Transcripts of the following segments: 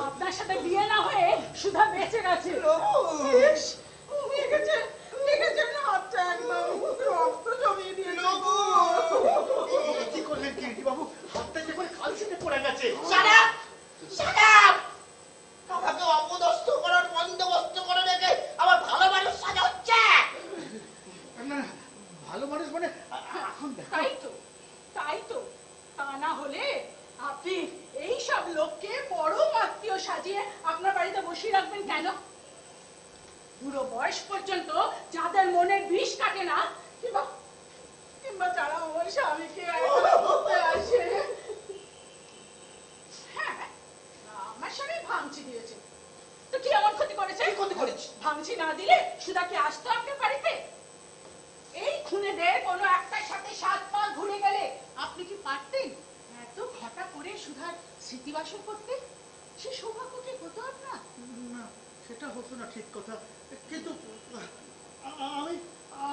আপনার সাথে বিয়ে না হয়ে সুধা বেঁচে গেছে। কি করলেন কি বাবু? হাতটা যে করে কালসিতে পড়ে গেছে। আমাকে অপদস্থ করার বন্দোবস্ত করে রেখে আবার ভালো মানুষ সাজা হচ্ছে। না ভালো মানুষ মানে এখন তাই তো তা না হলে আপনি এই সব লোককে পরম আত্মীয় সাজিয়ে আপনার বাড়িতে বসিয়ে রাখবেন কেন? বুড়ো বয়স পর্যন্ত যাদের মনের বিষ কাটে না, কিংবা যারা আমার স্বামীকে আসে। হ্যাঁ, আমার স্বামী ভাঙচি দিয়েছে, তো কি আমার ক্ষতি করেছে? ক্ষতি করেছে? ভাঙচি না দিলে সুধা কি আসতো আপনার বাড়িতে? এই খুনেদের কোনো একটার সাথে 7 পা ঘুরে গেলে আপনি কি পারতেন এত ঘটা করে সুধার স্মৃতিবাসন করতে? সে সৌভাগ্য কি হতো আপনার? না সেটা হতো না, ঠিক কথা, কিন্তু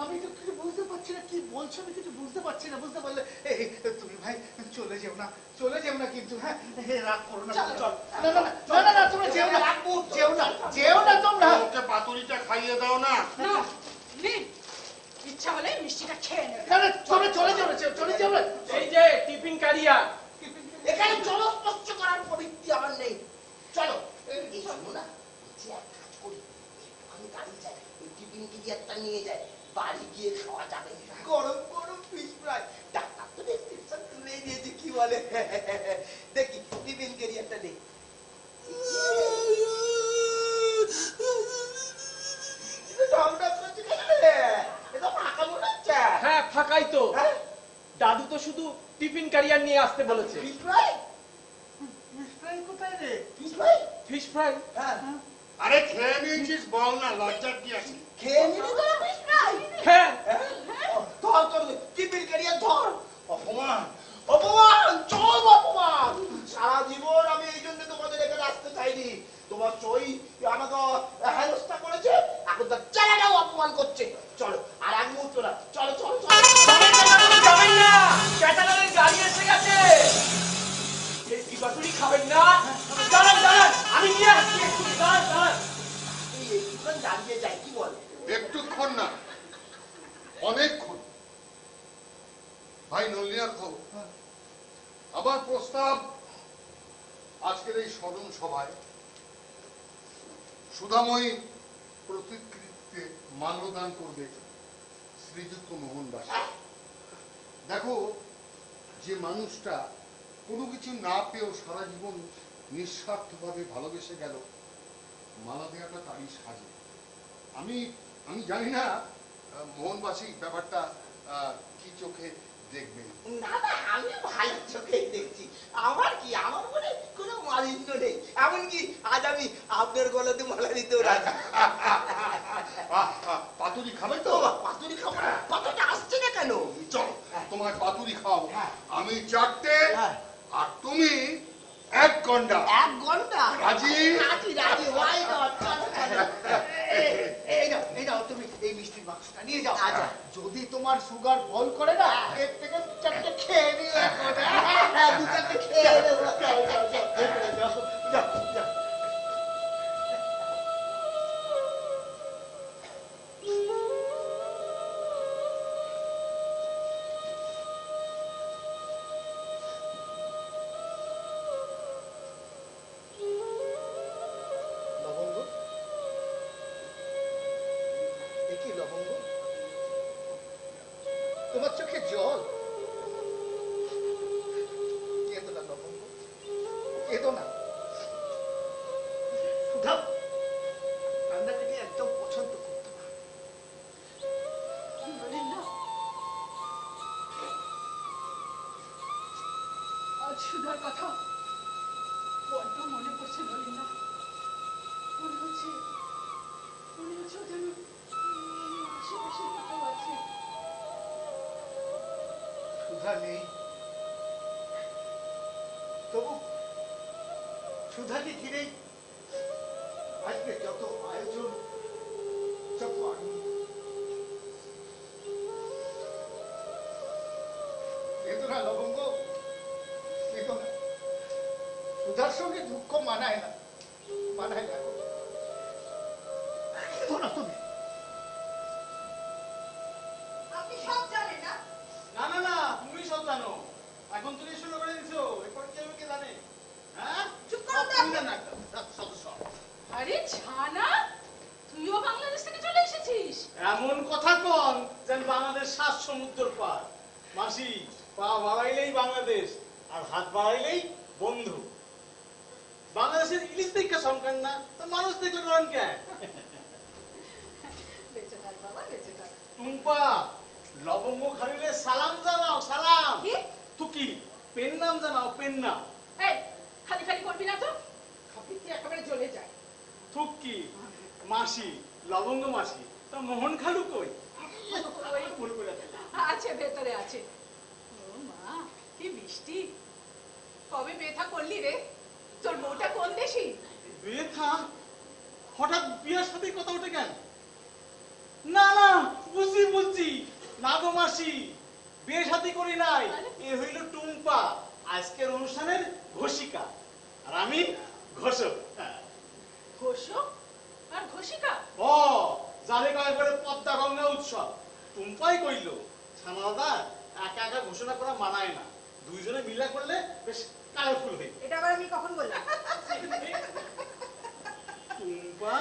আমি তো কিছু বুঝতে পারছি না কি বলছো, আমি কিছু বুঝতে পারছি না। বুঝতে পারলে তুমি ভাই চলে যেও না কিন্তু। হ্যাঁ রাগ করো না। না তোমরা যেও না তোমরা। ওকে পাতুরিটা খাইয়ে দাও না। ইচ্ছা হলে মিষ্টিটা খেয়ে নেবে। তোমরা চলে যাও। এই যে টিফিন ক্যারিয়ার, এখানে জলস্পর্শ করার প্রবৃত্তি আমার নেই। চলো এই শোনো না, এক কাজ করি, আমি গাড়ি যাই, ওই টিফিন ক্যারিয়ারটা নিয়ে যাই, বাড়ি গিয়ে খাওয়া যাবে। গরম গরম ফিশ ফ্রাই। ডাক্তার তো ডেসক্রিপশন তুলেই দিয়েছে, কি বলে দেখি টিফিন ক্যারিয়ারটা দেখি। হ্যাঁ ফাঁকাই তো। দাদু তো শুধু টিফিন ক্যারিয়ার নিয়ে আসতে বলেছে। ফিশ ফ্রাই কোথায় রে? Fish fry? আরে খেয়ে নিয়েছিস বল না, লজ্জার কি আছে? খেয়ে নিবি তোরা ফিশ ফ্রাই? হ্যাঁ। ধর টিফিন ক্যারিয়ার ধর। অপমান চরম অপমান। সারা জীবন আমি এই জন্য তোমাদের এখানে আসতে চাইনি। তোমার চই আমাকে হেনস্থা করেছে, এখন তার ছেলেটাও অপমান করছে। চলো আর এক মুহূর্ত না, চলো যাবেন না, ক্যাটালগের গাড়ি এসে গেছে। এই বাটুরি খাবেন না? দাঁড়ান আমি নিয়ে আসছি। দাঁড়ান একটুক্ষণ দাঁড়িয়ে যাই, কি বলে? একটুক্ষণ না, অনেকক্ষণ। ভাই নলিনাথ, আমার প্রস্তাব আজকের এই স্মরণ সভায় সুধাময়ী প্রতিকৃতিতে মাল্যদান করবে শ্রীযুক্ত মোহন দাস। দেখো, যে মানুষটা কোনো কিছু না পেয়েও সারা জীবন নিঃস্বার্থভাবে ভালোবেসে গেল, মালা দেওয়াটা তারই সাজে। আমি জানি না মোহনবাসী ব্যাপারটা কি চোখে দেখবে। না আমি ভালো চোখেই দেখছি। আমার মনে কোনো মালিন্য নেই। এমনকি আজ আমি আপনার গলাতে মালা দিতেও রাজি। পাতুরি খাবে তো? পাতুরি খাবো না? পাতুরিটা আসছে না কেন? চলো তোমার পাতুরি খাও। আমি 4টে আর তুমি 1 ঘন্টা। 1 ঘন্টা? রাজি? রাজি। Why not? এই নাও তুমি এই মিষ্টির বাক্সটা নিয়ে যাও। আচ্ছা, যদি তোমার সুগার ফল করে না, এর থেকে 2-4টে খেয়ে নিও। 2-4টে খেয়ে নেবো। যাও। তোমার চোখে জল? কেঁদো না লবঙ্গ, কেঁদো না। সুধা কান্নাকাটি একদম পছন্দ করতো না। আজ সুধার কথা বড্ড মনে পড়ছে নলিনা। মনে হচ্ছে যেন আশেপাশে কোথাও আছে। সুধা নেই, তবু সুধাকে ঘিরেই আজকে যত আয়োজন, যত আনন্দ। কেঁদো না লবঙ্গ, কেঁদো না। সুধার সঙ্গে দুঃখ মানায় না। বানায় দেখো তোরা তুমি আপনি সব জানেন না? না না না, তুমি সব জানো। এখন তুমি শুরু করে দিছো, এরপর কেউ কে জানে? হ্যাঁ, চুপ করো তো তুমি জানো একদম। সদস্য আরে ছানা, তুইও বাংলাদেশ থেকে চলে এসেছিস? এমন কথা কন যেন বাংলাদেশ 7 সমুদ্র পার। মাসি, পা বাড়াইলেই বাংলাদেশ আর হাত বাড়াইলেই বন্ধু। বাংলাদেশের ইলিশ দেখা সংখ্যান না, তো মানুষ দেখলে করেন কেন? বেঁচে থাক বাবা, বেঁচে থাক। টুম্পা, লবঙ্গ খারিলে সালাম জানাও, সালাম। কি? তুকি, পেন নাম জানাও, পেন নাম। এই, খালি খালি করবি না তো, খাপিতে একেবারে জ্বলে যায়। তুকি, মাসি, লবঙ্গ মাসি, তা মোহন খালু কই? ওই ভুল করে ফেললাম। আছে, ভেতরে আছে। ও মা, কি বৃষ্টি! কবে বেথা করলি রে? তোর বউটা কোন দেশি? বেথা? হঠাৎ বিয়ের সাথে কথা ওঠে কেন? না না, বুঝছি না গো মাসি, বিয়ে শাদী করি নাই। এ হইল টুম্পা, আজকের অনুষ্ঠানের ঘোষিকা, আর আমি ঘোষক। ঘোষক আর ঘোষিকা? ও, যারে কয় করে পদ্মা গঙ্গা উৎসব, টুম্পাই কইল ছানা দাদা একা একা ঘোষণা করা মানায় না, দুইজনে মিলা করলে বেশ কালারফুল হই। এটা আবার আমি কখন বললাম? টুম্পা,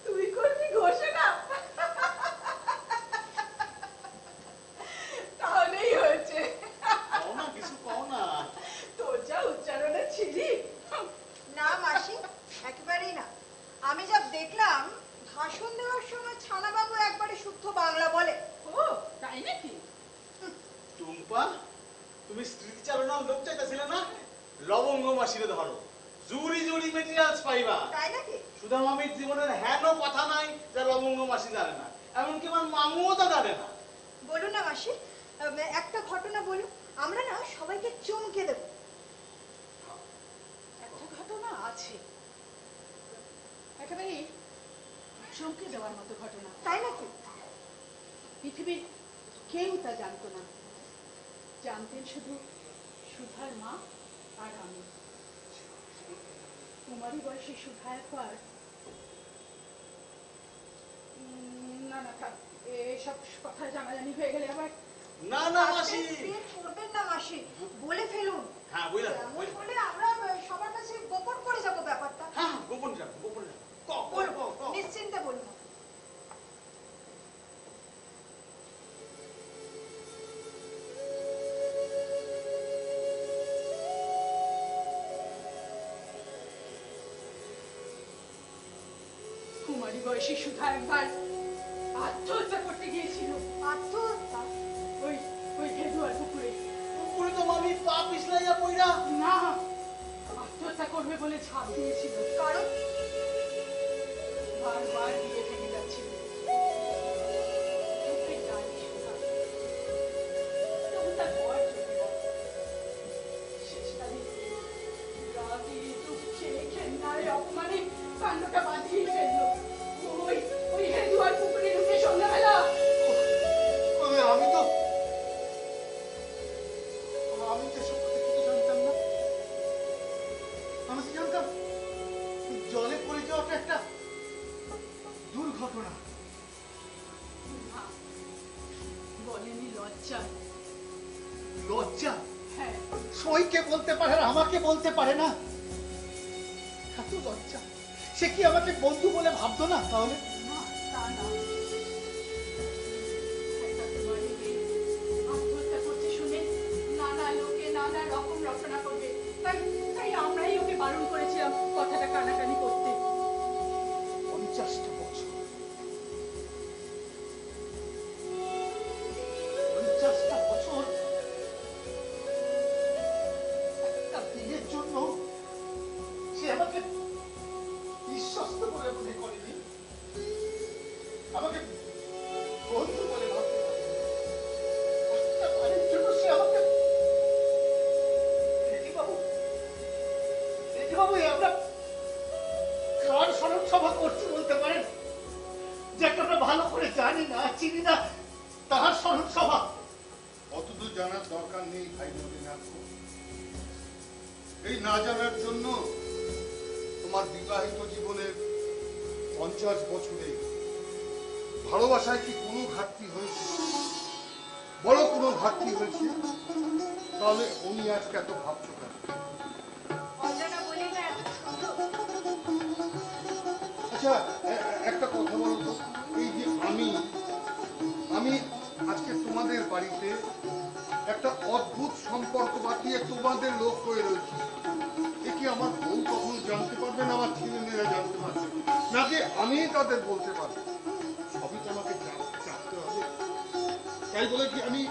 তুই করবি ঘোষণা? তাহলেই হয়েছে। কও না, কিছু কও না। তোর যা উচ্চারণে ছিলি। না মাসি, একেবারেই না। আমি যা দেখলাম, ভাষণ দেওয়ার সময় ছানাবাবু একবারে শুদ্ধ বাংলা বলে। ও, তাই নাকি? টুম্পা, তুমি স্মৃতিচারণার লোক চাইতেছিলে না? লবঙ্গ মাসিরে ধরো, জুড়ি জুড়ি মেটেরিয়ালস পাইবা। তাই নাকি? সুধা মামির জীবনের হেনো কথা নাই যা লবঙ্গ মাসি জানে না, এমনকি আমার মামুও তা জানে না। বলুন না মাসি, একটা ঘটনা বলুন, আমরা না সবাইকে চমকে দেব। একটা ঘটনা আছে, একেবারে চমকে দেওয়ার মতো ঘটনা। তাই নাকি? পৃথিবীর কেউ তা জানতো না, জানতেন শুধু সুধার মা আর আমি। কুমারী বয়সে সুধা একবার, না না থাক, এসব কথা জানাজানি হয়ে গেলে আবার। না না মাসি, বিয়ে করবেন না মাসি, বলে ফেলুন। হ্যাঁ বুঝলাম, এমন হলে আমরা সবার কাছে গোপন করে যাব ব্যাপারটা। হ্যাঁ গোপন রাখো, গোপন রাখো। বলবো, নিশ্চিন্তে বলবো। কুমারী বয়সে সুধা একবার আত্মহত্যা করতে গিয়েছিল। আত্মহত্যা? ওই ওই ঘেদুয়ার পুকুরে। পুকুরে তো মামি পা পিছলাইয়া পইরা। না, আত্মহত্যা করবে বলে ঝাঁপ দিয়েছিল। কারণ? বারবার বিয়ে ভেঙে যাচ্ছিল। চোখে জল সুধা। তবু তার বর চলে গেল। শেষকালে রাগে, দুঃখে, ঘেন্নায়, অপমানে কাণ্ডটা বাঁধিয়ে ফেললো। ওই হেদুয়ার পুকুরে ঢুকে সন্ধ্যাবেলা। আমি তো সব কথা কিছু জানতাম না। আমি তো জানতাম জলে পড়ে যাওয়াটা একটা দুর্ঘটনা। না, বলেনি লজ্জা। লজ্জা? হ্যাঁ, সইকে বলতে পারে আর আমাকে বলতে পারে না, এত লজ্জা। সে কি আমাকে বন্ধু বলে ভাবতো না তাহলে? না, তা না। একটা কুমারী মেয়ে আত্মহত্যা করতে শুনে নানা লোকে নানা রকম রচনা করবে, তাই আমরাই ওকে বারণ করেছিলাম কথাটা কানাকানি করতে। 50টা বছর, 50টা বছর একটা দিনের জন্য সে আমাকে বিশ্বস্ত বলে মনে করেনি, আমাকে বন্ধু বলে ভাবতে পারে। একটা বাড়ির জন্য সে আমাকে রেজিবাবু আমরা কার স্মরণ সভা করছি বলতে পারেন, যেটা আমরা ভালো করে জানি না, চিনি না, তাহার স্মরণ সভা। অতদূর জানার দরকার নেই ভাই মদিনাথ। এই না জানার জন্য আমার বিবাহিত জীবনের 50 বছরে ভালোবাসায় কি কোনো ঘাটতি হয়েছে? বড় কোনো ঘাটতি হয়েছে? তাহলে উনি আজকে এত ভাবছো কেন? অজানা বলে না এত সুন্দর। আচ্ছা, একটা কথা বলো তো, এই যে আমি আজকে তোমাদের বাড়িতে একটা অদ্ভুত সম্পর্ক বাঁধিয়ে তোমাদের লোক হয়ে রয়েছি, এ কি আমার বউ কখনো জানতে পারবে না, আমার ছেলে মেয়েরা জানতে পারবে নাকি আমি তাদের বলতে পারবো? সবই তো আমাকে জানতে হবে। তাই বলে কি আমি